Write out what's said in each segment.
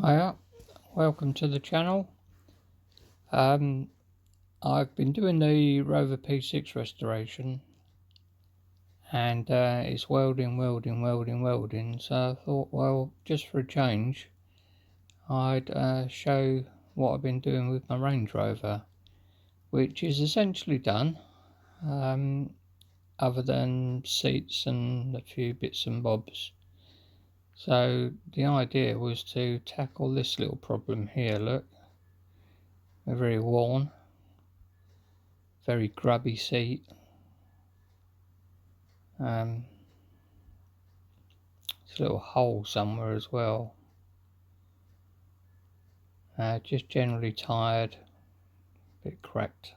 Hiya, welcome to the channel. I've been doing the Rover P6 restoration and it's welding, so I thought, well, just for a change I'd show what I've been doing with my Range Rover, which is essentially done, other than seats and a few bits and bobs. So the idea was to tackle this little problem here. Look, they're very worn, very grubby seat. There's a little hole somewhere as well. Just generally tired, a bit cracked.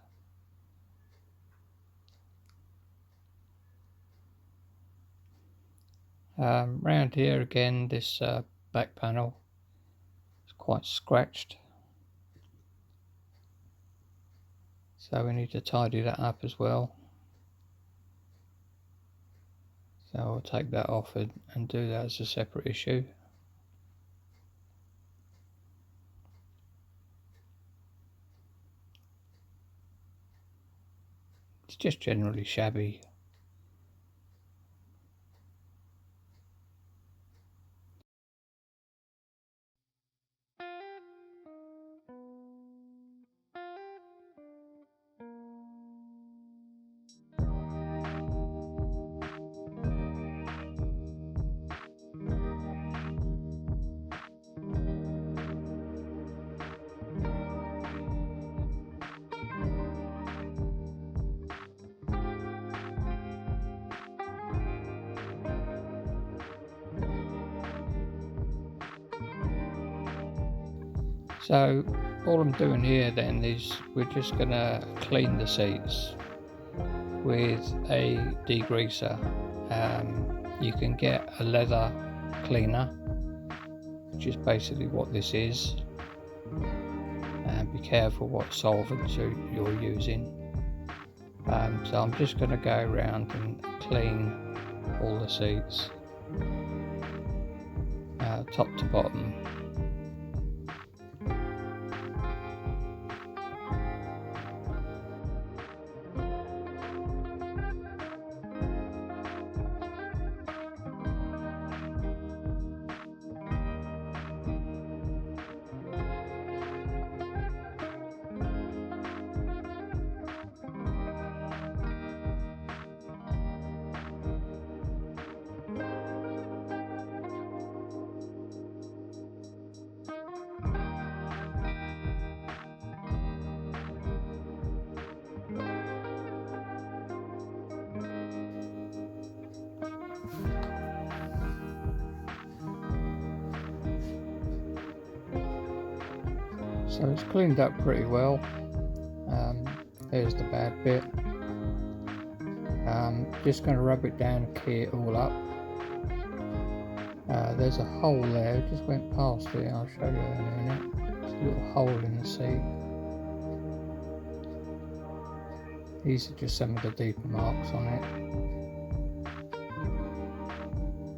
Round here again, this back panel is quite scratched, so we need to tidy that up as well. So I'll take that off and do that as a separate issue. It's just generally shabby. So all I'm doing here then is we're just gonna clean the seats with a degreaser. You can get a leather cleaner, which is basically what this is, and be careful what solvents you're using. So I'm just going to go around and clean all the seats, top to bottom. So it's cleaned up pretty well. There's the bad bit. Just going to rub it down and key it all up. There's a hole there, just went past it, I'll show you in a minute. There's a little hole in the seat. These are just some of the deeper marks on it.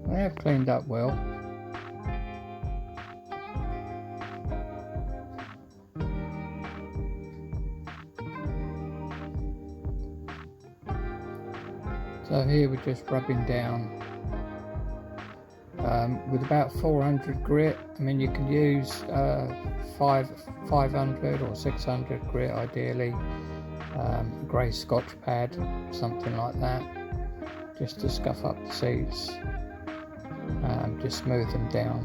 They have cleaned up well. So here we're just rubbing down with about 400 grit. I mean, you can use 500 or 600 grit ideally, grey Scotch pad, something like that, just to scuff up the seats, just smooth them down,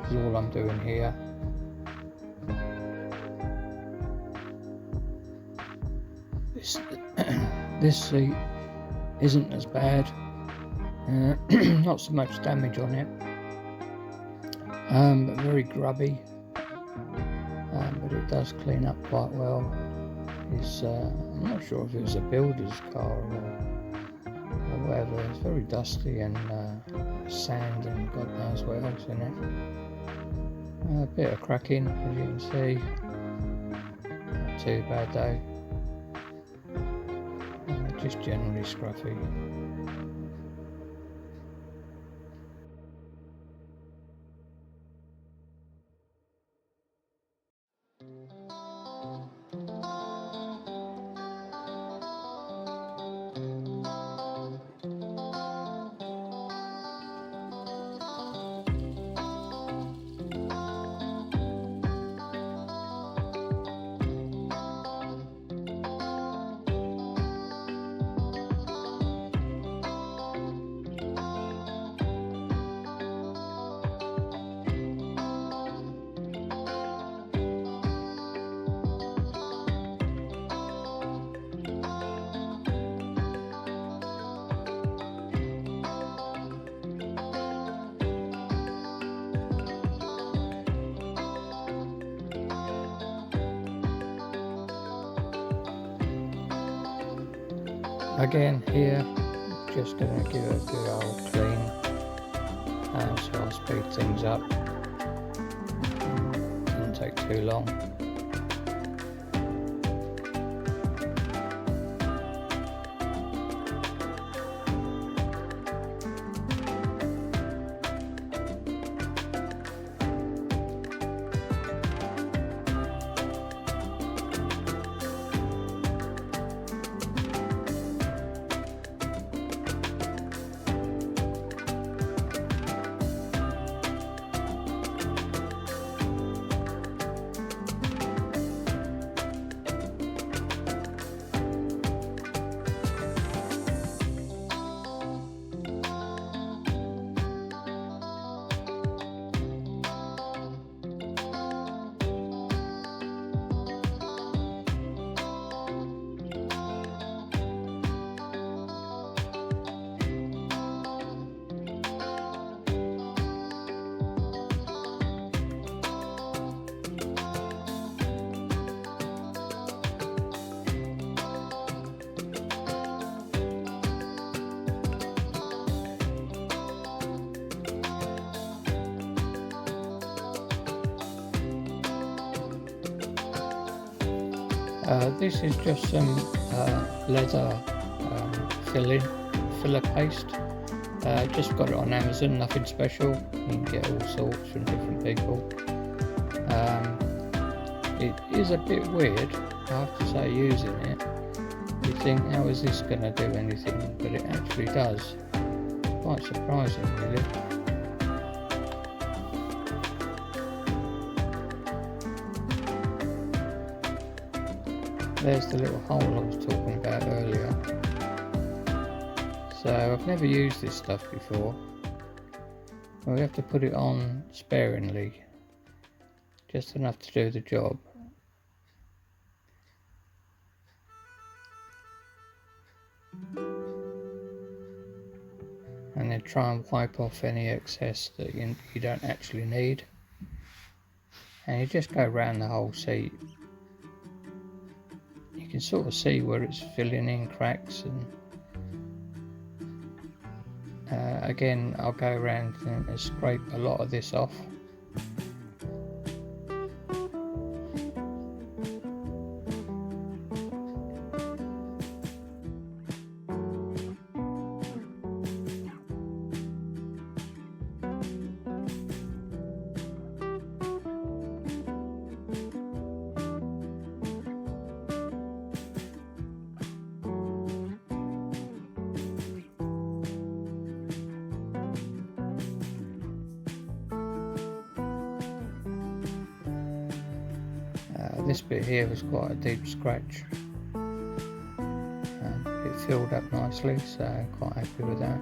is all I'm doing here. This seat isn't as bad, not so much damage on it, but very grubby, but it does clean up quite well. I'm not sure if it was a builder's car or whatever. It's very dusty and sand and God knows what else in it. A bit of cracking, as you can see, not too bad though. Just generally scruffy. Again here, just going to give it a good old clean, so I'll speed things up, doesn't take too long. This is just some leather filler paste. Just got it on Amazon, nothing special. You can get all sorts from different people. It is a bit weird, I have to say, using it. You think, how is this going to do anything? But it actually does. It's quite surprising, really. There's the little hole I was talking about earlier. So I've never used this stuff before. We have to put it on sparingly, just enough to do the job. And then try and wipe off any excess that you don't actually need. And you just go around the whole seat. You can sort of see where it's filling in cracks, and again I'll go around and scrape a lot of this off. This bit here was quite a deep scratch. It filled up nicely, so I'm quite happy with that.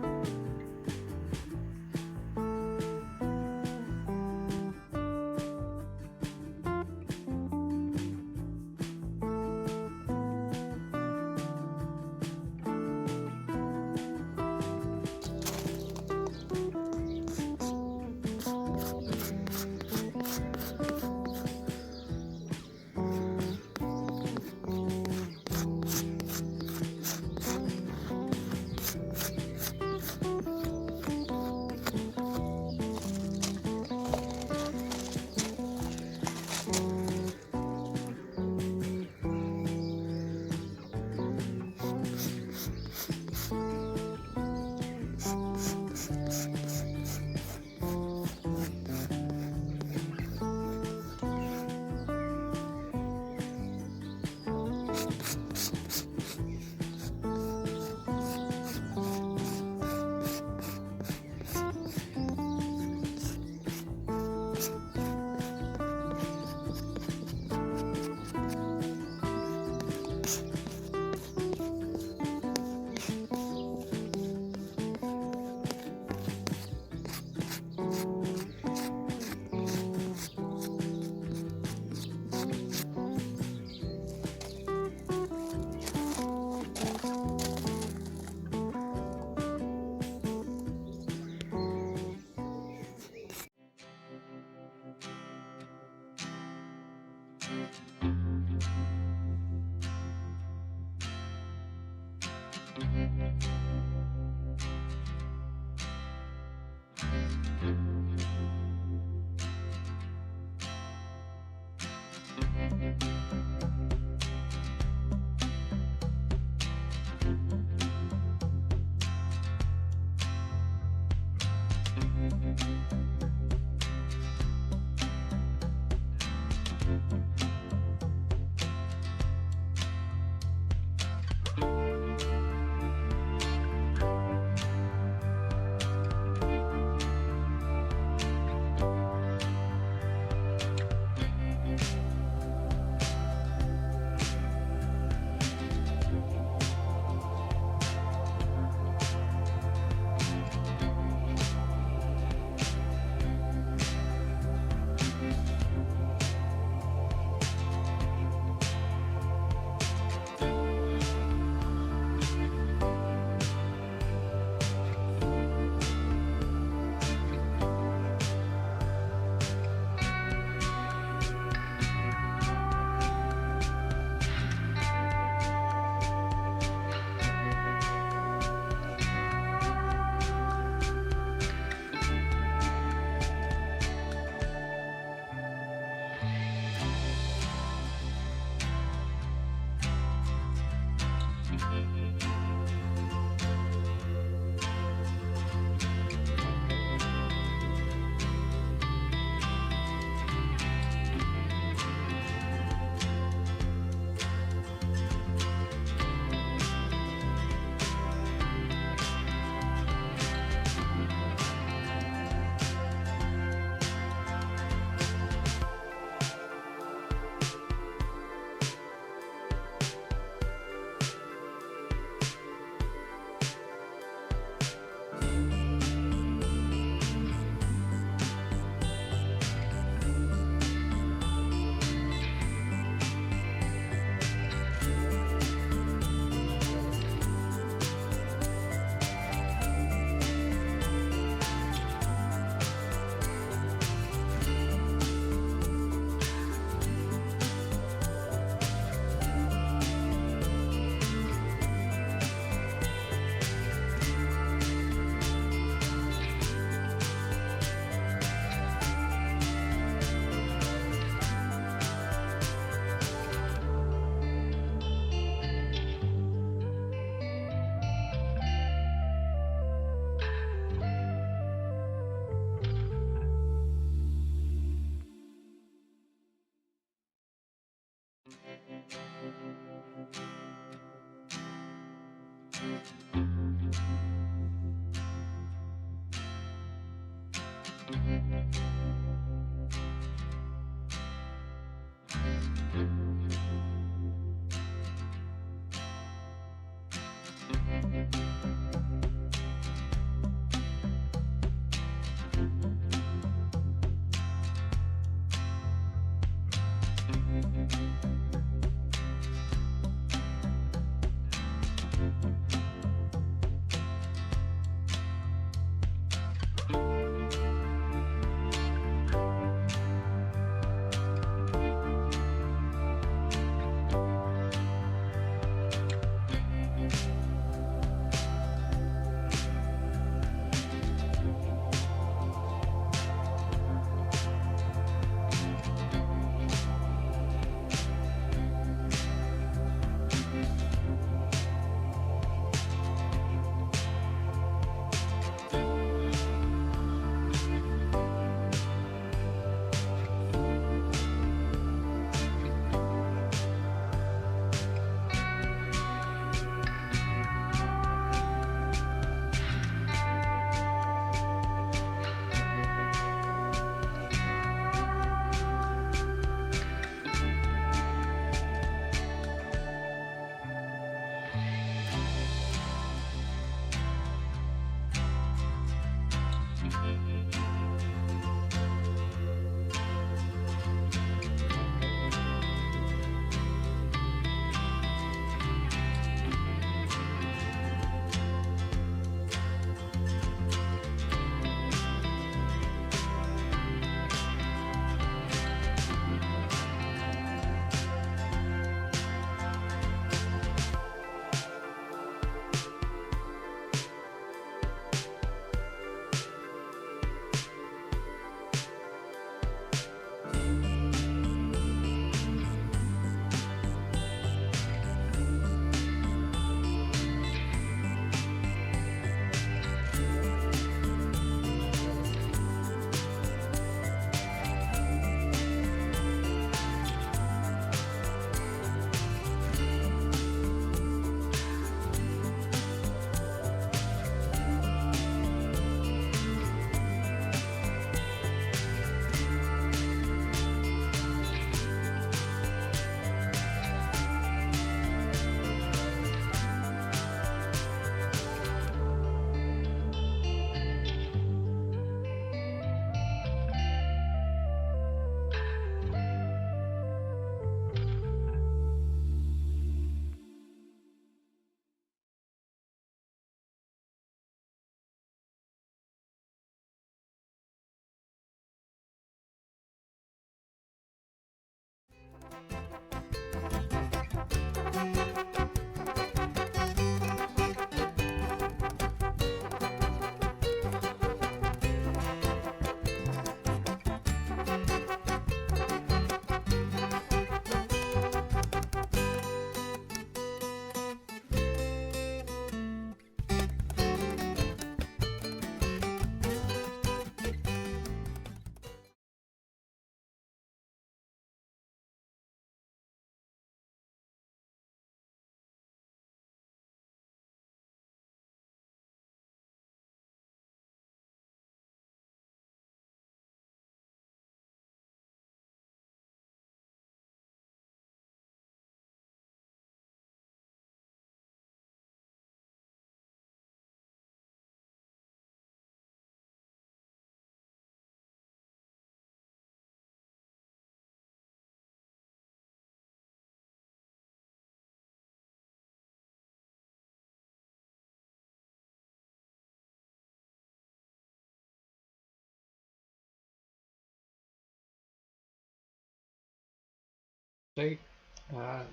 seat.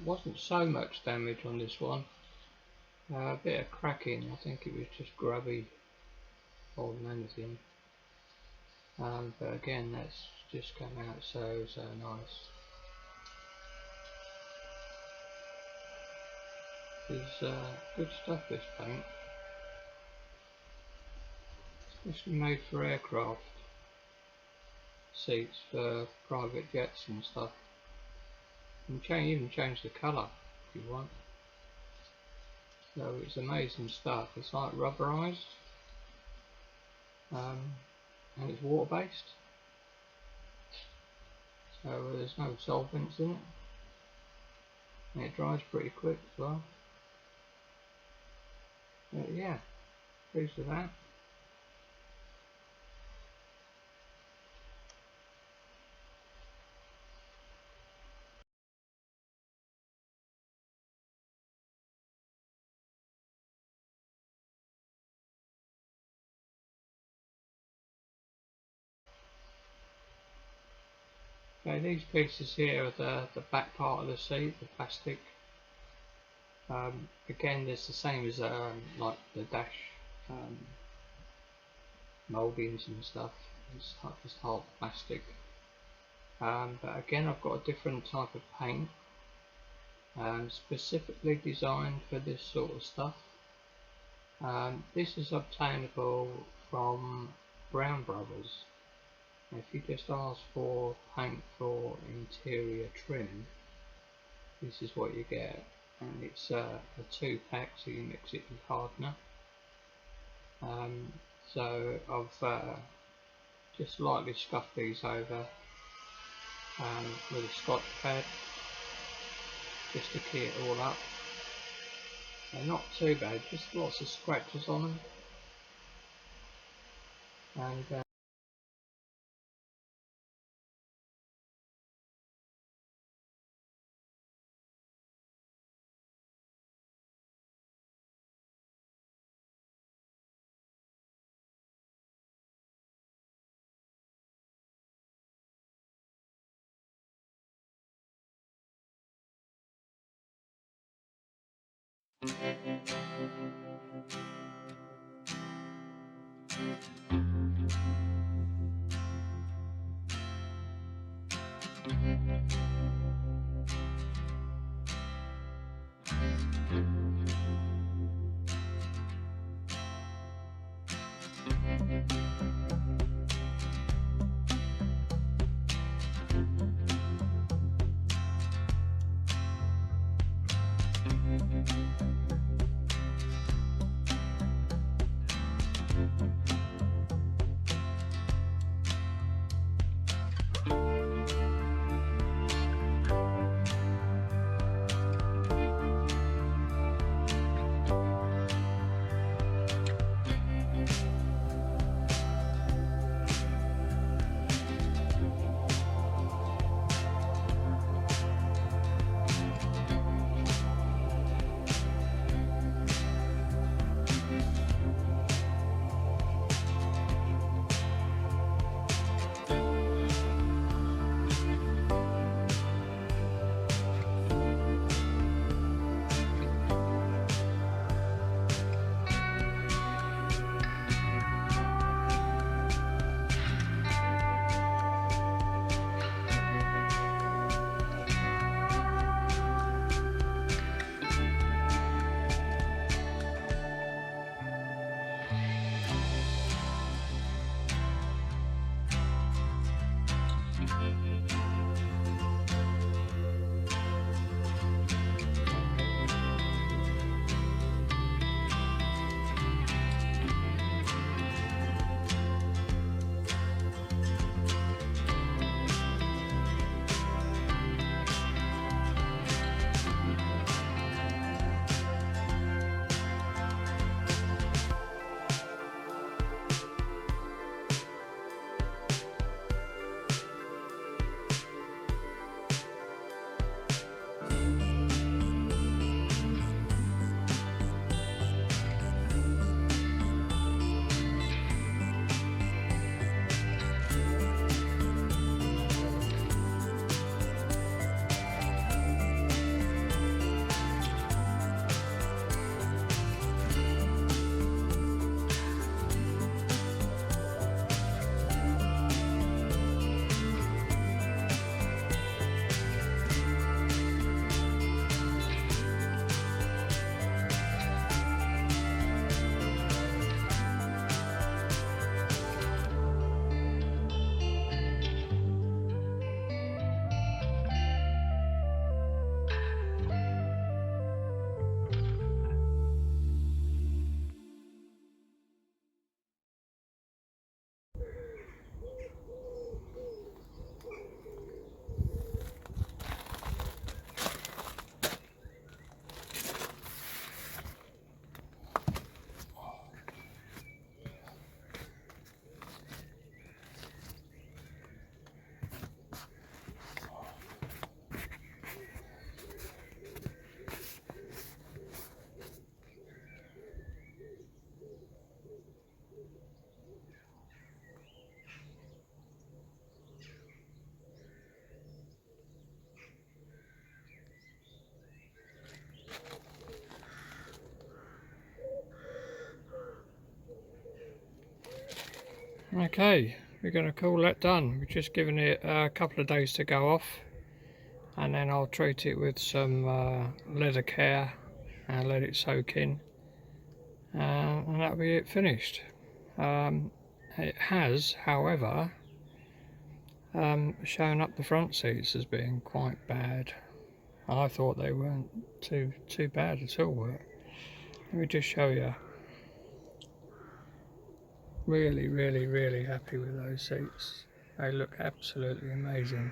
Wasn't so much damage on this one. A bit of cracking, I think it was just grubby more than anything. But again, that's just come out so nice. It's good stuff, this paint. Especially made for aircraft seats for private jets and stuff. You can even change the colour if you want. So it's amazing stuff. It's like rubberized, and it's water based. So there's no solvents in it. And it dries pretty quick as well. But yeah, pleased with that. Okay, these pieces here are the back part of the seat, the plastic. Again, it's the same as like the dash mouldings and stuff. It's just hard plastic. But again, I've got a different type of paint, specifically designed for this sort of stuff. This is obtainable from Brown Brothers. If you just ask for paint for interior trim, this is what you get, and it's a 2-pack, so you mix it with hardener. So I've just lightly scuffed these over with a Scotch pad just to key it all up. They're not too bad, just lots of scratches on them, and Okay, we're going to call that done. We're just giving it a couple of days to go off, and then I'll treat it with some leather care and let it soak in, and that'll be it finished. It has, however, shown up the front seats as being quite bad. I thought they weren't too bad at all. Let me just show you. Really happy with those seats. They look absolutely amazing.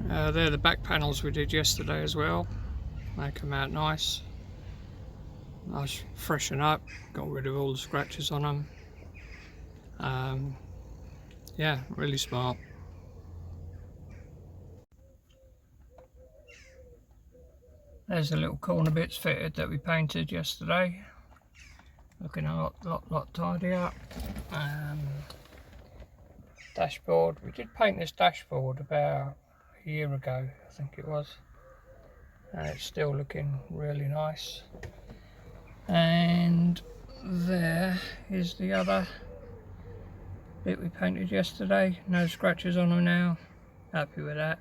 They're the back panels we did yesterday as well. They come out nice. Nice freshen up, got rid of all the scratches on them. Yeah, really smart. There's the little corner bits fitted that we painted yesterday. Looking a lot tidier. Dashboard, we did paint this dashboard about a year ago, I think it was, and it's still looking really nice. And there is the other bit we painted yesterday. No scratches on them now. Happy with that.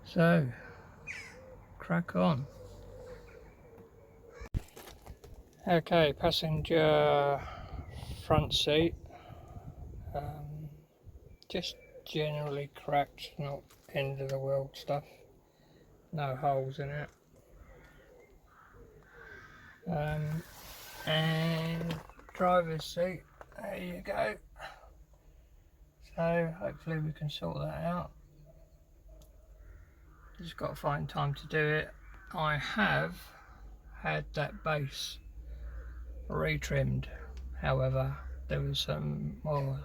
So, crack on. Okay, passenger front seat. Just generally cracked, not end of the world stuff. No holes in it. And driver's seat, there you go. So hopefully we can sort that out. Just got to find time to do it. I have had that base retrimmed, however there was some more,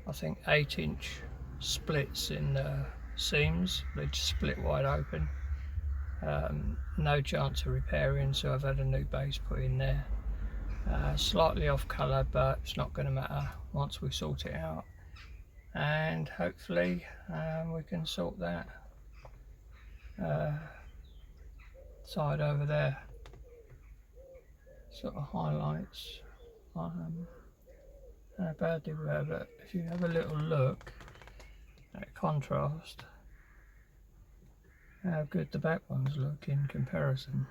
I think 8-inch splits in the seams. They just split wide open. No chance of repairing, so I've had a new base put in there. Slightly off colour, but it's not going to matter once we sort it out, and hopefully we can sort that side over there. Sort of highlights how bad they were, but if you have a little look at contrast, how good the back ones look in comparison.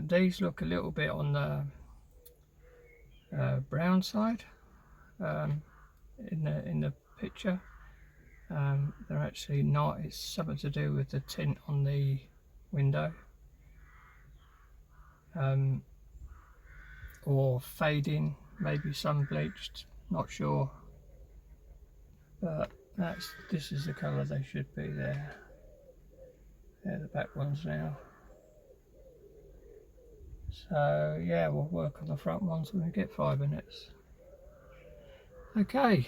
These look a little bit on the brown side in the picture. They're actually not. It's something to do with the tint on the window, or fading, maybe sun bleached, not sure, but this is the colour they should be there. They're the back ones now. So yeah, we'll work on the front ones when we get 5 minutes. Okay,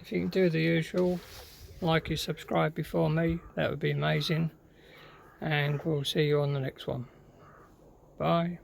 if you can do the usual, like you subscribe before me, that would be amazing, and we'll see you on the next one. Bye.